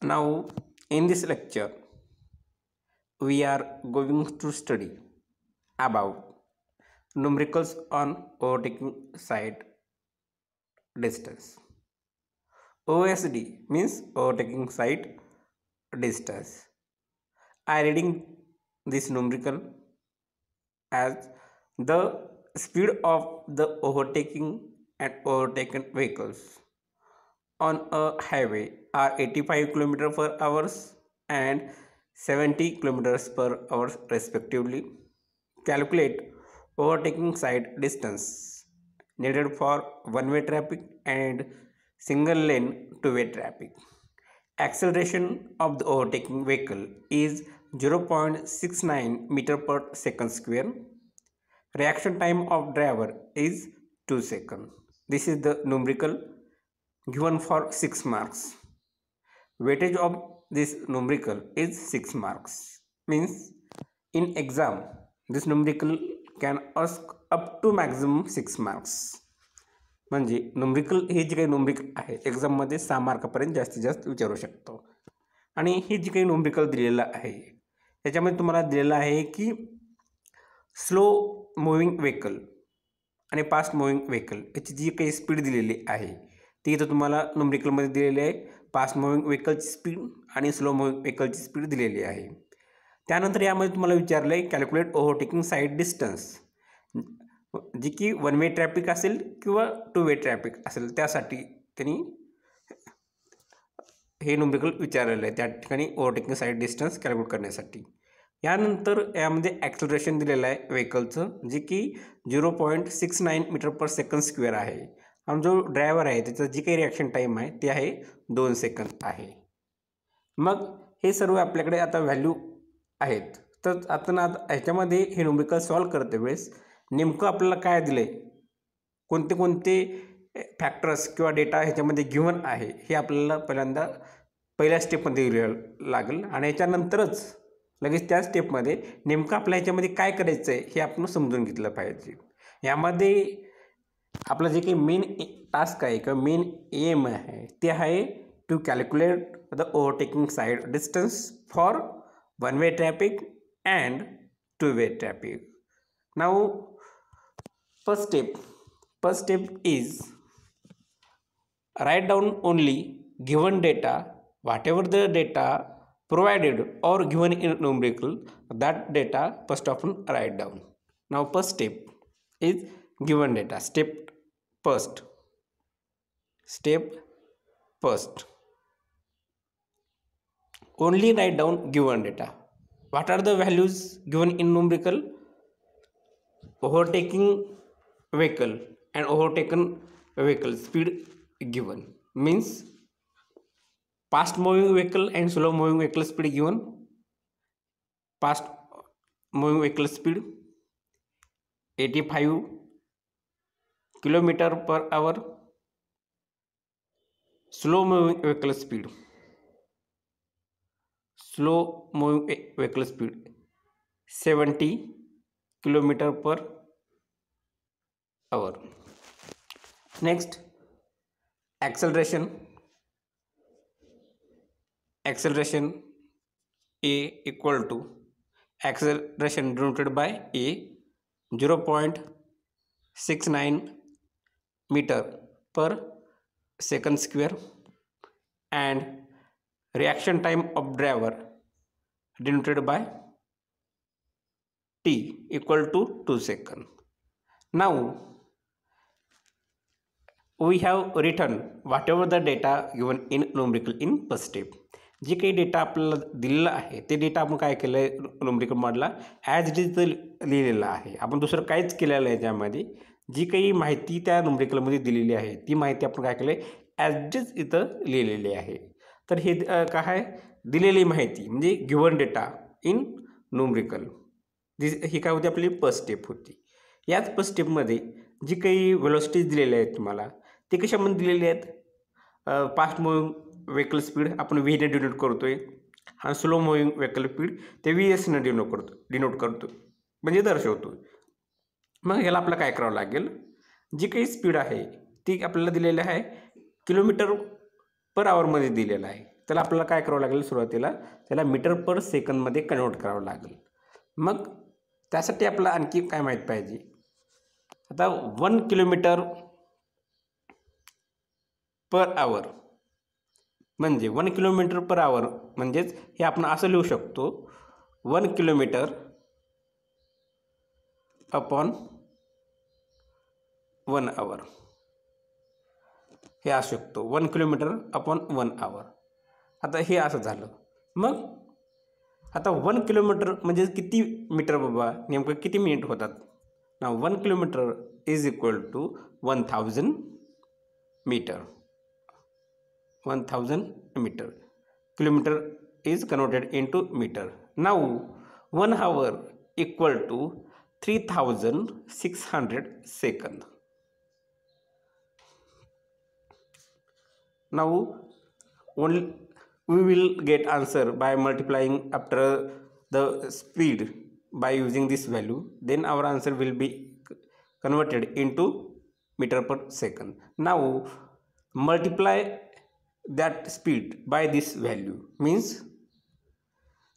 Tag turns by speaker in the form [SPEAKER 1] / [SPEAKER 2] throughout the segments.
[SPEAKER 1] Now, in this lecture, we are going to study about numericals on overtaking side distance. OSD means overtaking side distance. I reading this numerical as the speed of the overtaking and overtaken vehicles on a highway are 85 km per hour and 70 kilometers per hour respectively. Calculate overtaking side distance needed for one-way traffic and single lane two-way traffic. Acceleration of the overtaking vehicle is 0.69 meter per second square. Reaction time of driver is 2 seconds. This is the numerical given for 6 marks. Weightage of this numerical is 6 marks. Means in exam this numerical can ask up to maximum 6 marks. म्हणजे numerical हे जे काही numerical आहे एक्झाममध्ये 6 मार्कापर्यंत जास्तीत जास्त विचारू शकतो. आणि हे जे काही न्यूमरिकल दिलेलं आहे त्याच्यामध्ये तुम्हाला दिलेलं आहे की स्लो मूव्हिंग व्हेकल आणि फास्ट मूव्हिंग व्हेकल याची जी काही स्पीड दिलेली आहे ती इथं तुम्हाला न्यूमरिकलमध्ये दिलेली आहे. फास्ट मूव्हिंग व्हेकलची स्पीड आणि स्लो मूव्हिंग व्हेकलची स्पीड दिलेली आहे. त्यानंतर यामध्ये तुम्हाला विचारलं आहे कॅल्क्युलेट ओव्हरटेकिंग साईड डिस्टन्स, जी की वन वे ट्रॅफिक असेल किंवा टू वे ट्रॅफिक असेल त्यासाठी त्यांनी हे न्यूमरिकल विचारलेलं आहे त्या ठिकाणी ओव्हरटेकिंग साईड डिस्टन्स कॅल्क्युलेट करण्यासाठी. यानंतर यामध्ये ॲक्सलरेशन दिलेलं आहे व्हेकलचं जे की 0.69 मीटर पर सेकंड स्क्वेअर आहे. आणि जो ड्रायव्हर आहे त्याचं जी काही रिॲक्शन टाईम आहे ते आहे 2 सेकंद आहे. मग हे सर्व आपल्याकडे आता व्हॅल्यू आहेत. तर आता ह्याच्यामध्ये हे न्यूमरिकल सॉल्व करते वेळेस नेमकं आपल्याला काय दिलं आहे, कोणते कोणते फॅक्टर्स किंवा डेटा ह्याच्यामध्ये गिव्हन आहे हे आपल्याला पहिल्या स्टेपमध्ये लिहावं लागेल. आणि याच्यानंतरच लगेच त्या स्टेपमध्ये नेमकं आपल्या ह्याच्यामध्ये काय करायचं आहे हे आपण समजून घेतलं पाहिजे. यामध्ये आपलं जे काही मेन टास्क आहे किंवा मेन एम आहे ते आहे to calculate the overtaking sight distance for one way traffic and two way traffic. Now first step is write down only given data, whatever the data provided or given in numerical, that data first of all write down. Now first step is given data. Step first only write down given data. What are the values given in numerical? Overtaking vehicle and overtaken vehicle speed given, means fast moving vehicle and slow moving vehicle speed given. Fast moving vehicle speed 85 km per hour, slow moving vehicle speed 70 km per hour. Next, acceleration A equal to acceleration denoted by A 0.69 meter per second square and reaction time of driver denoted by T equal to 2 seconds. Now we have written whatever the data given in numerical in first step. जे काही data आपल्याला दिलेला आहे ते data आपण काय केलं आहे numerical मॉडेलला ॲज इट इज लिहिलेलं आहे. आपण दुसरं काहीच केलेलं आहे. त्यामध्ये जी काही माहिती त्या न्यूमरिकलमध्ये दिलेली आहे ती माहिती आपण काय केलं आहे ॲज इट इज इथं लिहिलेली आहे. तर हे काय आहे दिलेली माहिती म्हणजे गिव्हन डेटा इन न्यूमरिकल. ही काय होती आपली फर्स्ट स्टेप होती. याच फर्स्ट स्टेपमध्ये जी काही व्हेलॉसिटीज दिलेल्या आहेत तुम्हाला ते कशामध्ये दिलेले आहेत. फास्ट मूव्हिंग व्हेकल स्पीड आपण व्हीने डिनोट करतोय आणि स्लो मूव्हिंग व्हेकल स्पीड ते VS-ने डिनोट करतो म्हणजे दर्शवतो. मग ह्याला आपल्याला काय करावं लागेल, जी काही स्पीड आहे ती आपल्याला दिलेली आहे किलोमीटर पर आवरमध्ये दिलेलं आहे. त्याला आपल्याला काय करावं लागेल, सुरुवातीला त्याला मीटर पर सेकंदमध्ये कन्वर्ट करावं लागेल. मग त्यासाठी आपल्याला आणखी काय माहीत पाहिजे. आता 1 किलोमीटर पर आवर म्हणजे 1 किलोमीटर पर आवर म्हणजेच हे आपण असं लिहू शकतो, 1 किलोमीटर अपॉन 1 आवर. हे असू शकतो 1 किलोमीटर अपॉन 1 आवर. आता हे असं झालं. मग आता 1 किलोमीटर म्हणजे किती मीटर बाबा, नेमकं किती मिनिट होतात ना. 1 kilometre is equal to 1000 metre. 1000 metre. Kilometre is converted into meter. Now 1 hour equal to 3600 seconds. Now only we will get answer by multiplying after the speed by using this value. Then our answer will be converted into meter per second. Now multiply that speed by this value means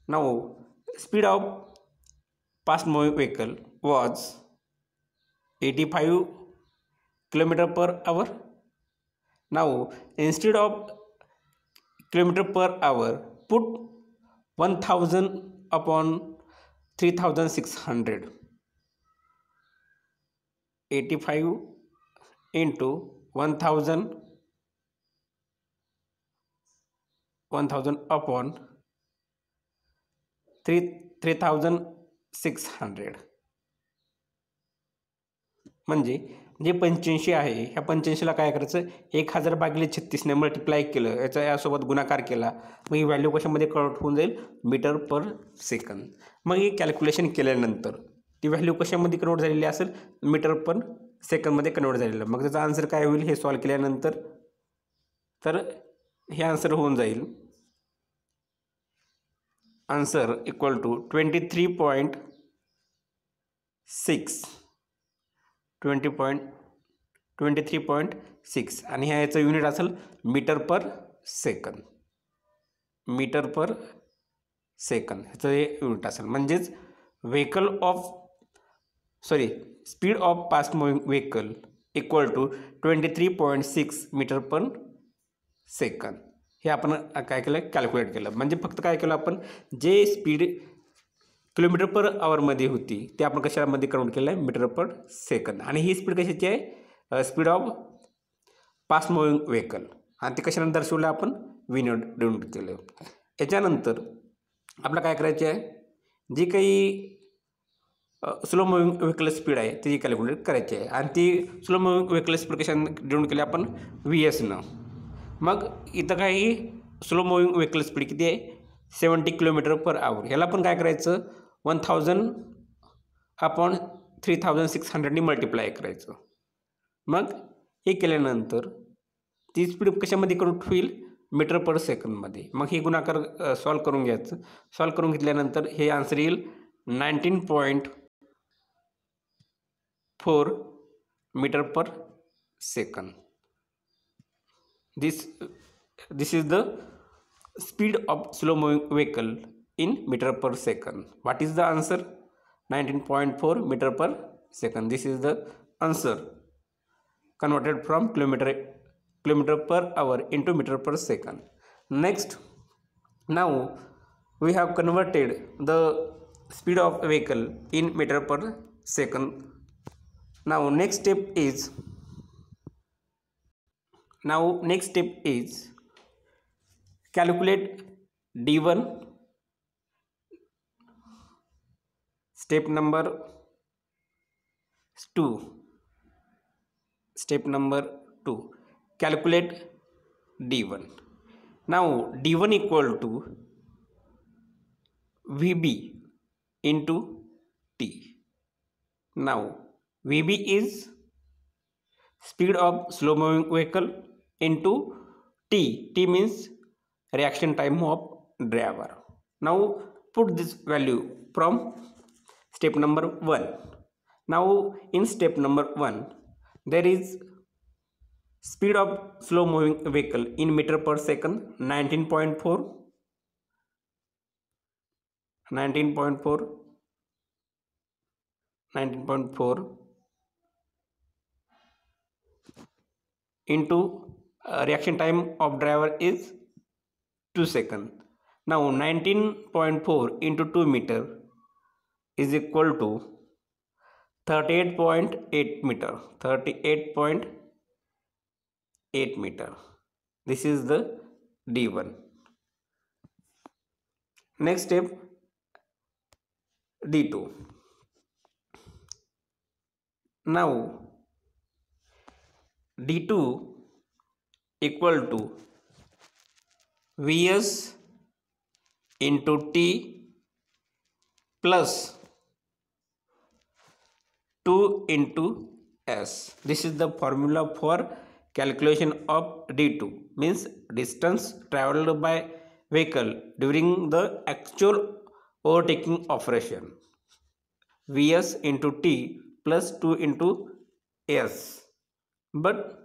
[SPEAKER 1] now speed of fast moving vehicle was 85 kilometer per hour. Now instead of kilometer per hour, put 1000 upon 3600. 85 into 1000 upon 3600 म्हणजे जे 85 आहे, ह्या 85ला काय करायचं, 1000 भागिले 36ने multiply केलं, याचा यासोबत गुणाकार केला, मग ही व्हॅल्यू कशामध्ये कन्वर्ट होऊन जाईल, मीटर पर सेकंद. मग हे कॅल्क्युलेशन केल्यानंतर ती व्हॅल्यू कशामध्ये कन्वर्ट झालेली असेल, मीटर पर सेकंदमध्ये कन्वर्ट झालेलं. मग त्याचा आन्सर काय होईल हे सॉल्व केल्यानंतर, तर हे आन्सर होऊन जाईल, आन्सर इक्वल टू 23.6 आणि ह्याचं युनिट असेल metre per second. Metre per second ह्याचं हे युनिट असेल. म्हणजेच speed of fast moving vehicle equal to 23.6 metre per second. हे आपण काय केलं, कॅल्क्युलेट केलं. म्हणजे फक्त काय केलं आपण, जे स्पीड किलोमीटर पर आवरमध्ये होती ते आपण कशामध्ये कन्वर्ट केलं आहे, मीटर पर सेकंद. आणि ही स्पीड कशाची आहे, speed of fast moving vehicle, आणि ते कशाने दर्शवलं आपण, विनोड डिनोट केलं. याच्यानंतर आपल्याला काय करायचे आहे, जी काही स्लो मुव्हिंग व्हेकल स्पीड आहे ती कॅल्क्युलेट करायची आहे. आणि ती स्लो मुव्हिंग व्हेकल स्पीड कशाने डिनोट केली आपण, VSनं. मग इथं काही स्लो मुव्हिंग व्हेकल स्पीड किती आहे, 70 किलोमीटर पर आवर. ह्याला पण काय करायचं, 1000 अपॉन 3600ने मल्टिप्लाय करायचं. मग हे केल्यानंतर ती स्पीड कशामध्ये कन्वर्ट होईल, मीटर पर सेकंदमध्ये. मग हे गुणाकार सॉल्व करून घ्यायचं. सॉल्व करून घेतल्यानंतर हे आन्सर येईल 19.4 metre per second. This is the speed of slow moving vehicle in meter per second. What is the answer? 19.4 meter per second. This is the answer converted from kilometer per hour into meter per second. Next, now we have converted the speed of vehicle in meter per second. Now next step is calculate D1. Step number 2. Calculate D1. Now D1 equal to VB into T. Now VB is speed of slow moving vehicle into T. T means reaction time of driver. Now put this value from step number 1. Now in step number 1 there is Speed of slow moving vehicle in meter per second 19.4, 19.4, 19.4 into reaction time of driver is 2 seconds. Now 19.4 into 2 meter is equal to 38.8 meter, 38.8 meter. This is the D1. Next step, D2. Now D2 equal to Vs into T plus 2 into S. This is the formula for calculation of D2, means distance traveled by vehicle during the actual overtaking operation. Vs into T plus 2 into S. But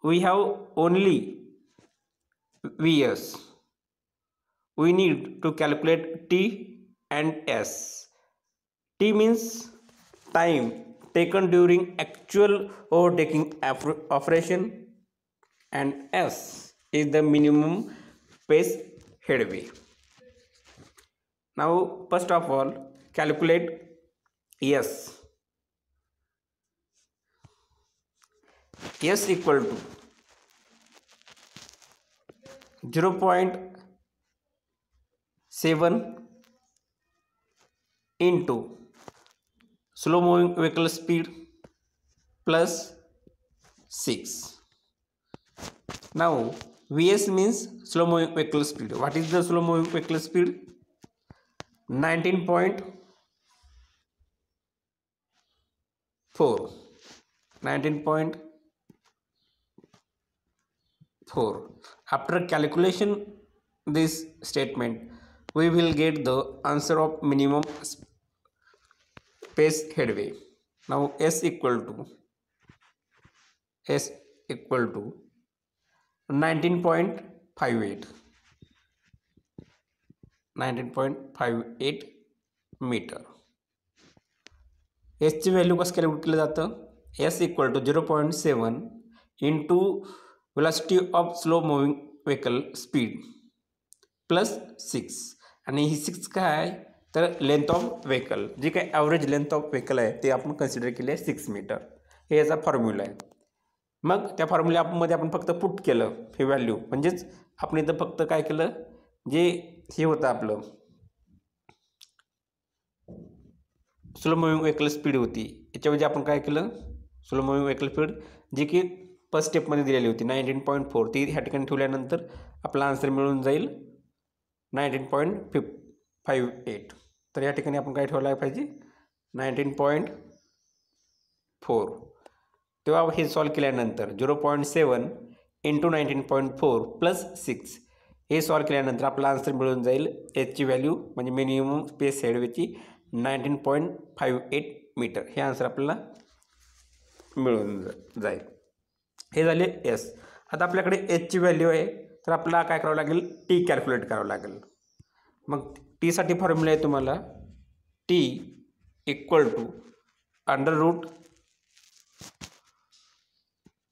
[SPEAKER 1] we have only Vs. We need to calculate T and S. T means time taken during actual overtaking operation, and S is the minimum pace headway. Now first of all calculate S. S equal to 0.7 into slow moving vehicle speed plus 6. Now Vs means slow moving vehicle speed. What is the slow moving vehicle speed? 19.4. 19.4. After calculation this statement, we will get the answer of minimum pace headway. Now S equal to 19.58, 19.58 metre. S ची value कसं calculate केलं जातं? S equal to 0.7 into velocity of slow moving vehicle speed plus 6. आणि ही 6 काय आहे तर length of vehicle, जी काय average length of vehicle आहे ते आपण कन्सिडर केले आहे 6 मीटर. हे याचा फॉर्म्युला आहे. मग त्या फॉर्म्युल्यामध्ये आपण फक्त पुट केलं हे व्हॅल्यू, म्हणजेच आपण इथं फक्त काय केलं, जे हे होतं आपलं स्लो मुव्हिंग व्हेकल स्पीड होती, याच्याऐवजी आपण काय केलं स्लो मुव्हिंग व्हेकल स्पीड जी की फर्स्ट स्टेपमध्ये दिलेली होती 19.4, ती ह्या ठिकाणी ठेवल्यानंतर आपला आन्सर मिळून जाईल 19.58. तर या ठिकाणी आपण काय ठेवला पाहिजे 19.4. तेव्हा हे सॉल्व केल्यानंतर 0.7 इंटू 19.4 प्लस 6 हे सॉल्व केल्यानंतर आपला आन्सर मिळून जाईल एचची व्हॅल्यू म्हणजे मिनिमम स्पेस हेडवेची 19.58 मीटर. हे आन्सर आपल्याला मिळून जाईल. हे झाले एस. आता आपल्याकडे एचची व्हॅल्यू आहे, तर आपल्याला काय करावं लागेल टी कॅल्क्युलेट करावं लागेल. मग टीसाठी फॉर्म्युला आहे तुम्हाला T equal to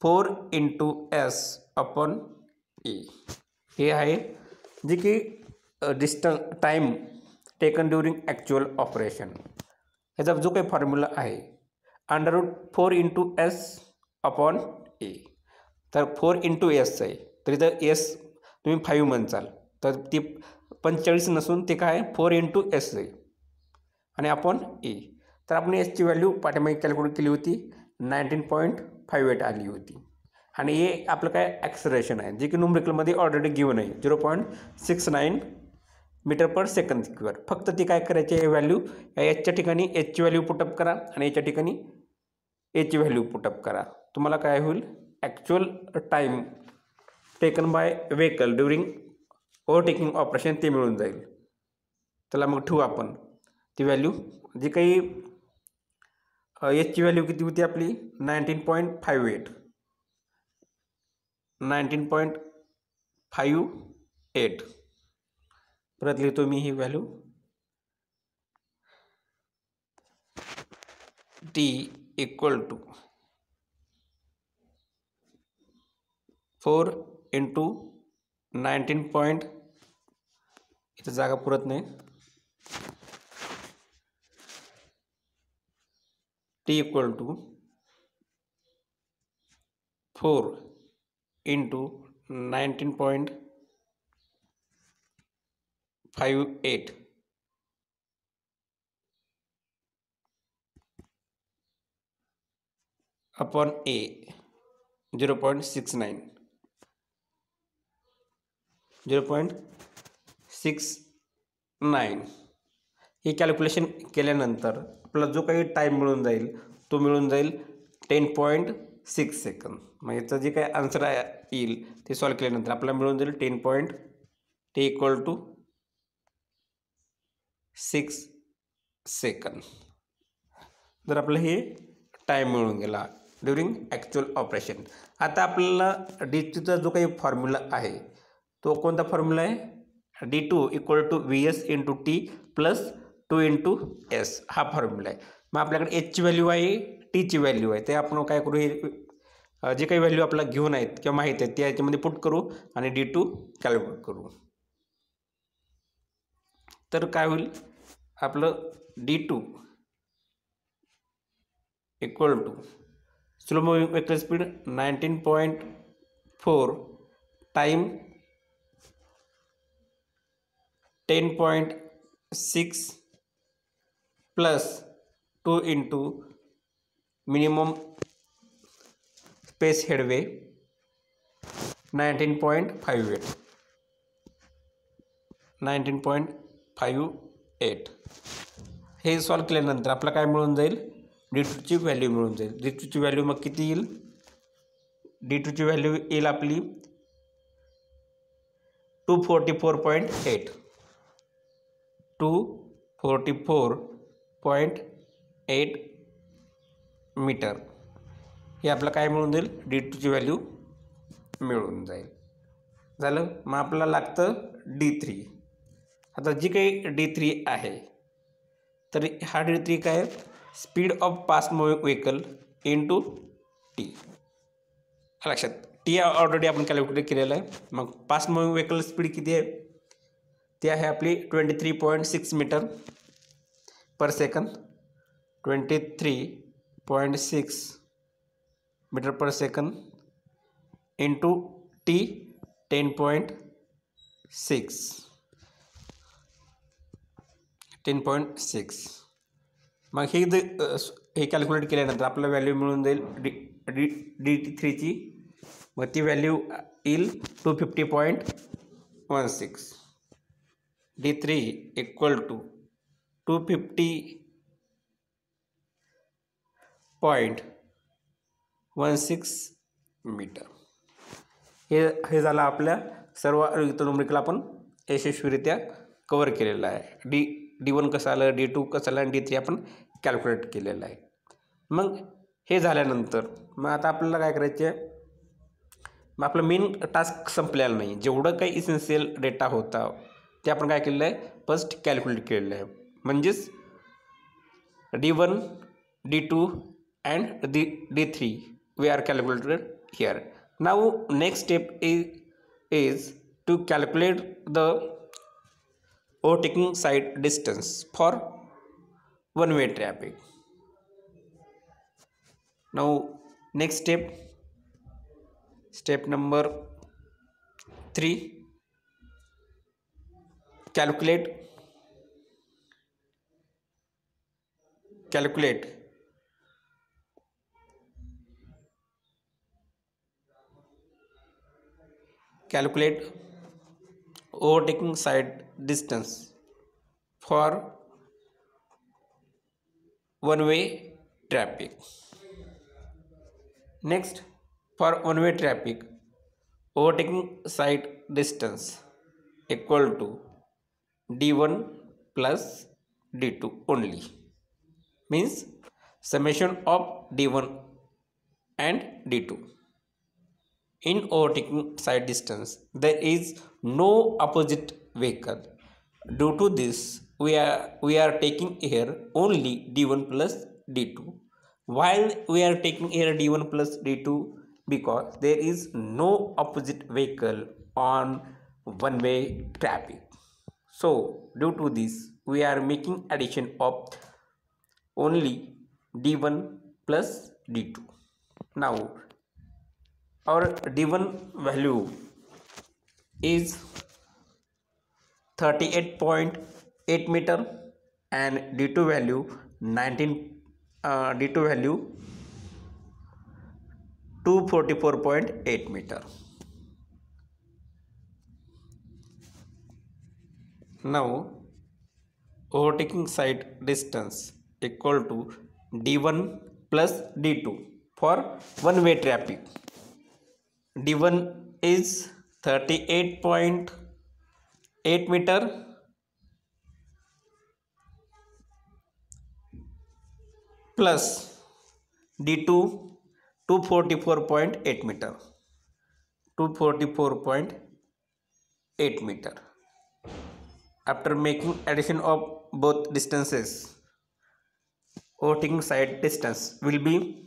[SPEAKER 1] √4 into S upon A. हे आहे जे की distance time taken during actual operation. ह्याचा जो काही फॉर्म्युला आहे √4 इंटू एस अपॉन ए. तर 4 इंटू एस आहे, तर इथं एस तुम्ही 5 म्हणचाल, तर ती 45 नसून ते काय 4 इंटू एस आहे आणि अपॉन ए. तर आपण एसची व्हॅल्यू पाठीमागे कॅल्क्युलेट केली होती 19.58 आली होती. आणि हे आपलं काय ॲक्सलरेशन आहे जे की न्यूमरिकलमध्ये ऑलरेडी गिवन आहे 0.69 मीटर पर सेकंद स्क्वेअर. फक्त ती काय करायची आहे व्हॅल्यू एचच्या ठिकाणी एचची व्हॅल्यू पुटअप करा आणि याच्या ठिकाणी एची व्हॅल्यू पुटअप करा. तुम्हाला काय होईल actual time taken by vehicle during overtaking operation ते मिळून जाईल. त्याला मग ठेवू आपण ती व्हॅल्यू जी काही एचची व्हॅल्यू किती होती आपली 19.58 19.58. परत लिहितो मी ही value. t equal to 4 into 19. इथं जागा पुरत नाही. t equal to 4 into 19.58 upon a 0.69. 0.69 हे कॅल्क्युलेशन केल्यानंतर आपला जो काही टाईम मिळून जाईल तो मिळून जाईल 10.6 सेकंद. मग याचं जे काही आन्सर येईल ते सॉल्व केल्यानंतर आपल्याला मिळून जाईल 10.t इक्वल टू 6 सेकंद. तर आपलं हे टाईम मिळून गेला ड्युरिंग ॲक्च्युअल ऑपरेशन. आता आपल्याला डी2चा जो काही फॉर्म्युला आहे तो कोणता फॉर्म्युला आहे? D2 equal to VS into T plus 2 into S हा फॉर्म्युला आहे. मग आपल्याकडे एचची व्हॅल्यू आहे, टीची व्हॅल्यू आहे. ते आपण काय करू, हे जे काही व्हॅल्यू आपल्याला घेऊन आहेत किंवा माहीत आहेत ते याच्यामध्ये पुट करू आणि D2 कॅल्क्युलेट करू. तर काय होईल आपलं D2 equal to slow moving vector speed 19.4 time 10.6 plus 2 into minimum space headway 19.58. हे सॉल्व केल्यानंतर आपला काय मिळून जाईल? D2ची व्हॅल्यू मिळून जाईल. D2ची व्हॅल्यू मग किती येईल? D2ची व्हॅल्यू येईल आपली 244.8. 244.8 मीटर हे आपलं काय मिळून जाईल? D2ची व्हॅल्यू मिळून जाईल. झालं. मग आपल्याला लागतं D3. आता जी काही D3 आहे तर हा D3 काय? Speed of fast moving vehicle into T. लक्षात, टी ऑलरेडी आपण कॅल्क्युलेट केलेलं आहे. मग फास्ट मूव्हिंग व्हेकल स्पीड किती आहे? ती आहे आपली 23.6 metre per second. 23.6 metre per second into T 10.6. मग हे कॅल्क्युलेट केल्यानंतर आपल्याला व्हॅल्यू मिळून जाईल D3ची. मग ती व्हॅल्यू येईल 250.16. D3 equal to 250.16 metre. हे झालं आपल्या सर्व न्यूमेरिकल आपण यशस्वीरित्या कव्हर केलेलं आहे. D1 कसं आलं, D2 कसं आलं आणि D3 आपण कॅल्क्युलेट केलेलं आहे. मग हे झाल्यानंतर मग आता आपल्याला काय करायचं आहे? मग आपलं मेन टास्क संपलेला नाही. जेवढं काही इसेन्शियल डेटा होता ते आपण काय केलेलं आहे? फर्स्ट कॅल्क्युलेट केलेलं आहे. म्हणजेच D1, D2 and D3 we are calculated here. Now next step is to calculate the overtaking side distance for one-way traffic. Now next step number 3, calculate overtaking side distance for one-way traffic. Next, for one-way traffic, overtaking side distance equal to D1 plus D2 only. Means summation of D1 and D2. In overtaking side distance, there is no opposite vehicle. Due to this, we are taking here only d1 plus d2. While we are taking here d1 plus d2, because there is no opposite vehicle on one way traffic. So due to this, we are making addition of only d1 plus d2. Now our d1 value is 38.8 meter and d2 value 19 d2 value 244.8 meter. Now overtaking side distance equal to d1 plus d2 for one way traffic. d1 is 38.8 meter plus d2 244.8 meter. 244.8 meter. After making addition of both distances, overtaking side distance will be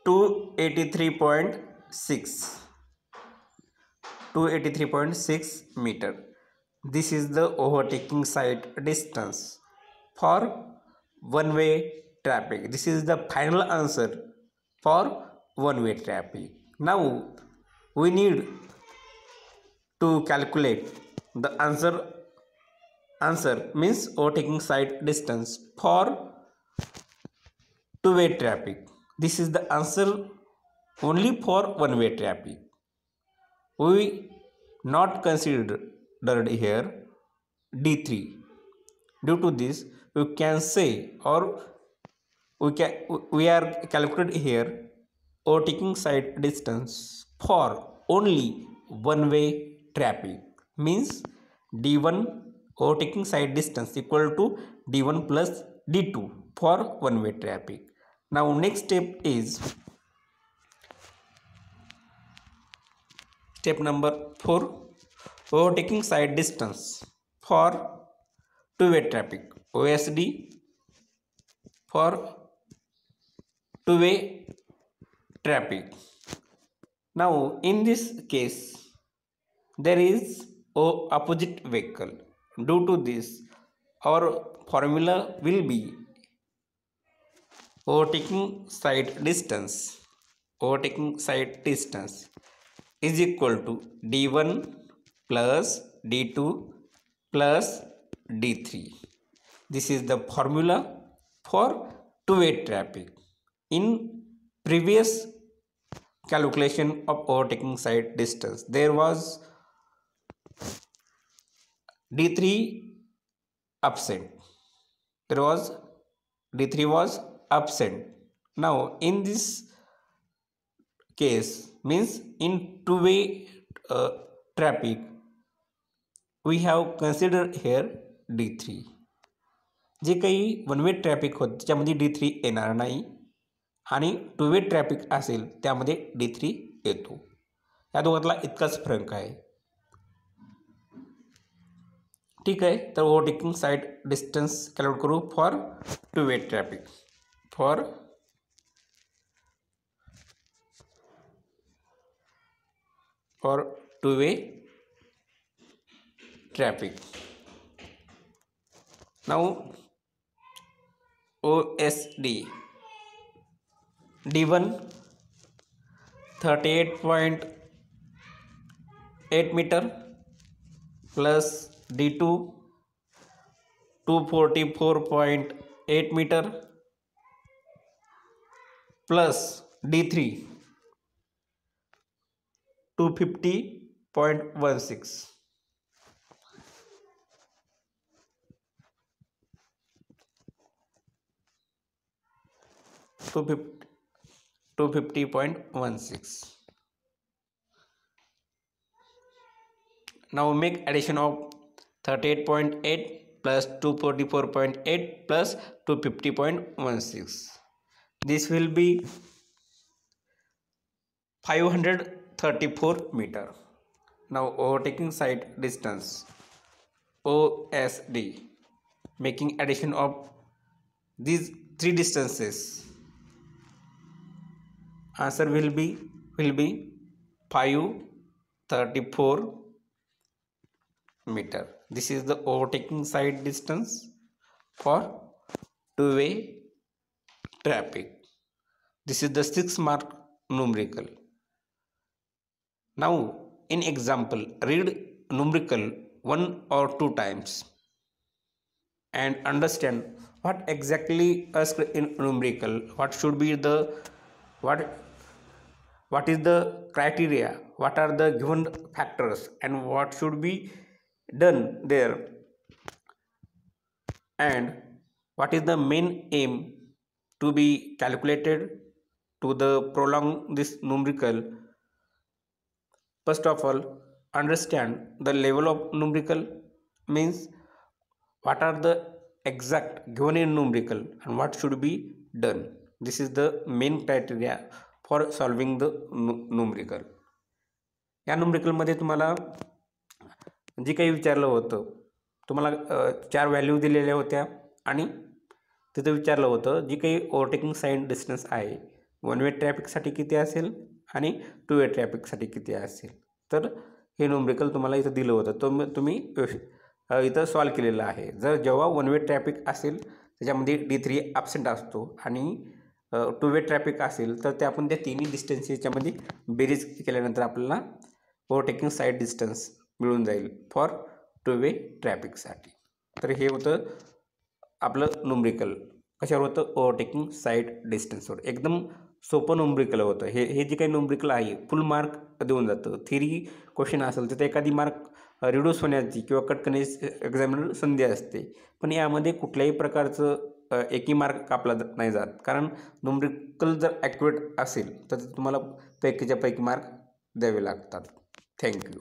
[SPEAKER 1] 283.6 meter. This is the overtaking side distance for one way traffic. This is the final answer for one way traffic. Now we need to calculate the answer means overtaking side distance for two way traffic. This is the answer only for one way traffic. We not considered here d3. Due to this, we can say, or we are calculated here overtaking side distance for only one way traffic, means d1 overtaking side distance equal to d1 plus d2 for one way traffic. Now next step is step number 4, overtaking side distance for two-way traffic, OSD for two-way traffic. Now in this case, there is opposite vehicle. Due to this, our formula will be overtaking side distance is equal to d1 plus d2 plus d3. This is the formula for two-way traffic. In previous calculation of overtaking side distance, there was d3 absent. D3 was absent. Now in this case, means in two-way traffic, we have considered here d3. जे काही one way traffic होत त्याच्यामध्ये d3 येणार नाही आणि to way traffic असेल त्यामध्ये d3 येतो. या दोघातला इतकाच फरक आहे. ठीक आहे, तर ओव्हरटेकिंग साइड डिस्टन्स कॅल्क्युलेट करू for to way traffic. for two-way traffic. Now OSD D1 38.8 meter plus D2 244.8 meter plus D3 250.16. to 250.16. Now make addition of 38.8 plus 244.8 plus 250.16. This will be 534 meter. Now overtaking side distance OSD, making addition of these three distances, answer will be 534 meter. This is the overtaking side distance for two-way traffic. This is the 6 mark numerical. Now in example, read numerical 1 or 2 times and understand what exactly asked in numerical, what should be the what is the criteria, what are the given factors, and what should be done there, and what is the main aim to be calculated to the prolong this numerical. First of all, understand the level of numerical, means what are the exact given in numerical and what should be done. This is the main criteria for solving the numerical. या नुमरिकलमध्ये तुम्हाला जे काही विचारलं होतं, तुम्हाला 4 value दिलेल्या होत्या आणि तिथं विचारलं होतं जी काही ओव्हरटेकिंग साईड डिस्टन्स आहे, वन वे ट्रॅफिकसाठी किती असेल आणि टू वे ट्रॅफिकसाठी किती असेल. तर हे नुमरिकल तुम्हाला इथं दिलं होतं, तो तुम्ही इथं सॉल्व केलेलं आहे. जर जेव्हा वन वे ट्रॅफिक असेल त्याच्यामध्ये D3 ॲब्सेंट असतो आणि टू वे ट्रॅफिक असेल तर ते आपण त्या तिन्ही डिस्टन्स याच्यामध्ये बेरीज केल्यानंतर आपल्याला ओव्हरटेकिंग साईड डिस्टन्स मिळून जाईल फॉर टू वे ट्रॅफिकसाठी. तर हे होतं आपलं नुमरिकल. कशावर होतं? ओव्हरटेकिंग साईड डिस्टन्सवर. एकदम सोपं नुमरिकल होतं हे जे काही नुमरिकल आहे फुल मार्क देऊन जातं. थिअरी क्वेश्चन असेल तर एखादी मार्क रिड्यूस होण्याची किंवा कट करण्याची एक्झामिनर संधी असते, पण यामध्ये कुठल्याही प्रकारचं एकही मार्क कापला नाही जात, कारण नुमरिकल जर ॲक्युरेट असेल तर तुम्हाला पैकीच्या पैकी मार्क द्यावे लागतात. थँक्यू.